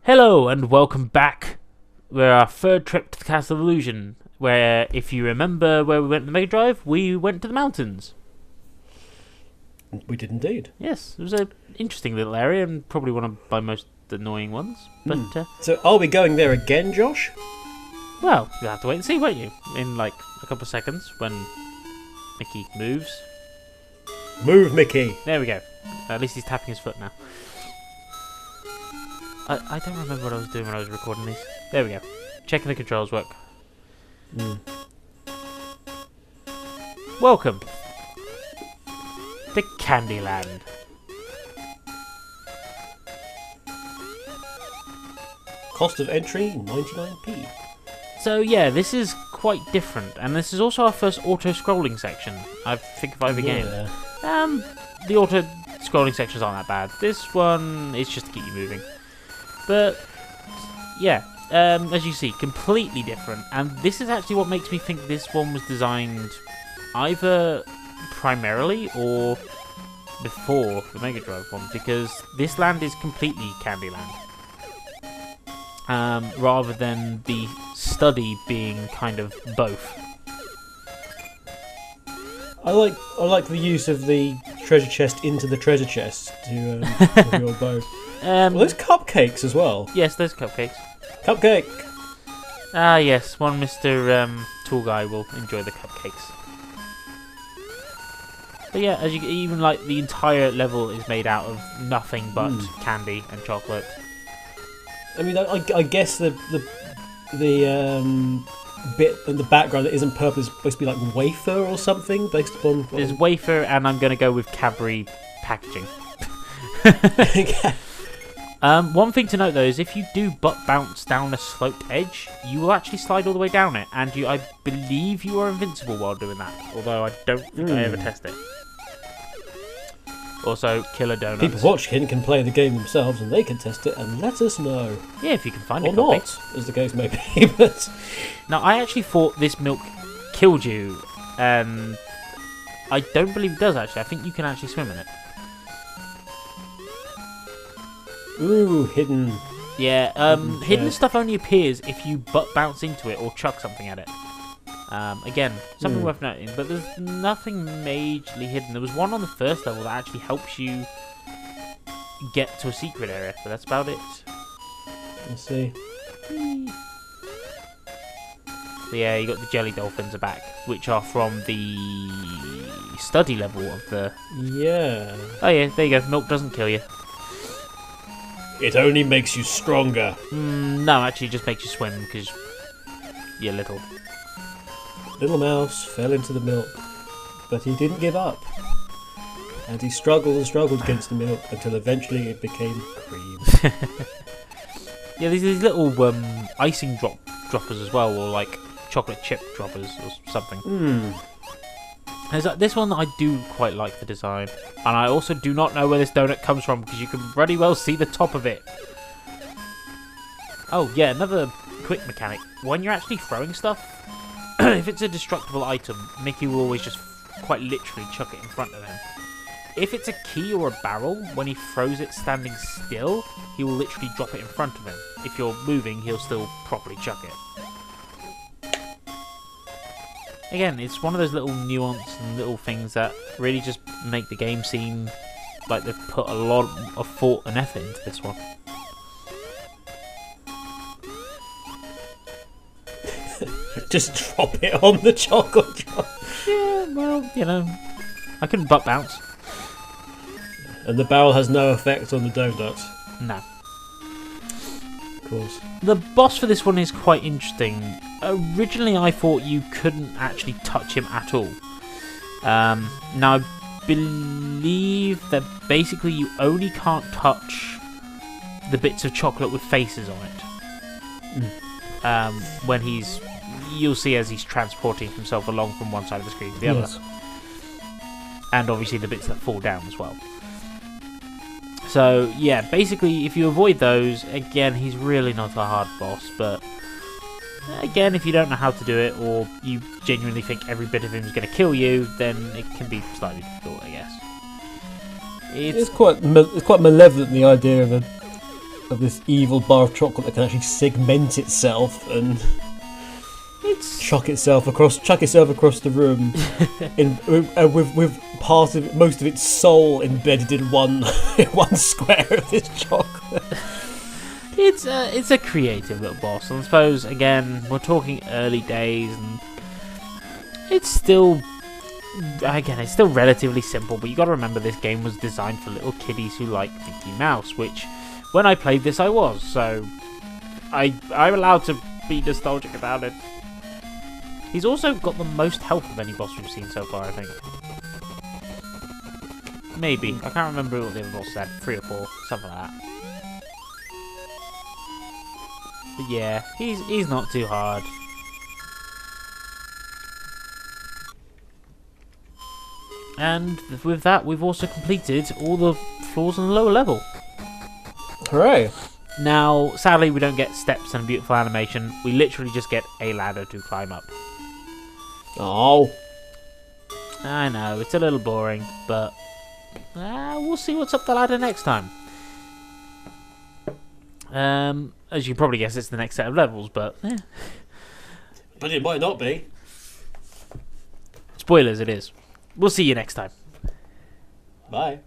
Hello and welcome back. We're our third trip to the Castle of Illusion, where, if you remember where we went in the Mega Drive, we went to the mountains. We did indeed. Yes, it was an interesting little area and probably one of my most annoying ones. But So are we going there again, Josh? well, you'll have to wait and see, won't you? In like a couple of seconds when Mickey moves. Move, Mickey. There we go. At least he's tapping his foot now. I don't remember what I was doing when I was recording these. There we go. Checking the controls work. Welcome to Candyland. Cost of entry 99p. So yeah, this is quite different, and this is also our first auto-scrolling section. I think of over game. The auto-scrolling sections aren't that bad. This one is just to keep you moving. But yeah, as you see, completely different. And this is actually what makes me think this one was designed either primarily or before the Mega Drive one, because this land is completely Candyland. Rather than the study being kind of both. I like the use of the treasure chest into the treasure chest to reveal both. Well, there's cupcakes as well. Yes, there's cupcakes. Cupcake. Ah, yes, one Mr. Tool Guy will enjoy the cupcakes. But yeah, as you even like the entire level is made out of nothing but candy and chocolate. I mean, I guess the bit in the background that isn't purple is supposed to be like wafer or something, based upon. There's wafer, and I'm going to go with Cadbury packaging. One thing to note though is if you do butt bounce down a sloped edge, you will actually slide all the way down it, and I believe you are invincible while doing that. Although I don't think I ever test it. Also, Killer Donuts. People watching can play the game themselves, and they can test it and let us know. Yeah, if you can find or a copy. not, as the case may be. But now, I actually thought this milk killed you, and I don't believe it does. Actually, I think you can actually swim in it. Ooh, hidden. Yeah, hidden stuff only appears if you butt bounce into it or chuck something at it. Again, something worth noting, but there's nothing majorly hidden. There was one on the first level that actually helps you get to a secret area, but that's about it. Let's see. So yeah, you got the jelly dolphins are back, which are from the study level of the... Yeah. Oh yeah, there you go. Milk doesn't kill you. It only makes you stronger. No, actually it just makes you swim because you're little. Little Mouse fell into the milk, but he didn't give up. And he struggled and struggled against the milk until eventually it became cream. Yeah, these little icing droppers as well, or like chocolate chip droppers or something. There's this one that I do quite like the design, and I also do not know where this donut comes from because you can very well see the top of it. Oh yeah, another quick mechanic. When you're actually throwing stuff, if it's a destructible item, Mickey will always just quite literally chuck it in front of him. If it's a key or a barrel, when he throws it standing still, he will literally drop it in front of him. If you're moving, he'll still properly chuck it. Again, it's one of those little nuance and little things that really just make the game seem like they've put a lot of thought and effort into this one. Just drop it on the chocolate drop. Yeah, well, you know, I couldn't butt bounce. And the barrel has no effect on the donut. No. Of course. The boss for this one is quite interesting. Originally, I thought you couldn't actually touch him at all. Now, I believe that basically you only can't touch the bits of chocolate with faces on it. When you'll see as he's transporting himself along from one side of the screen to the other. And obviously the bits that fall down as well. So, yeah, basically, if you avoid those, again, he's really not a hard boss, but again, if you don't know how to do it, or you genuinely think every bit of him is going to kill you, then it can be slightly difficult, I guess. It's quite malevolent, the idea of of this evil bar of chocolate that can actually segment itself and chuck itself across the room, with most of its soul embedded in one square of this chocolate. It's a creative little boss, and I suppose again we're talking early days, and it's still relatively simple. But you got to remember this game was designed for little kiddies who like Mickey Mouse, which when I played this I was, so I'm allowed to be nostalgic about it. He's also got the most health of any boss we've seen so far, I think. Maybe. I can't remember what the other boss said. 3 or 4, something like that. But yeah, he's not too hard. And with that, we've also completed all the floors on the lower level. Hooray! Now, sadly, we don't get steps and a beautiful animation. We literally just get a ladder to climb up. Oh. I know, it's a little boring, but we'll see what's up the ladder next time. As you can probably guess, it's the next set of levels, but But it might not be. Spoilers, it is. We'll see you next time. Bye.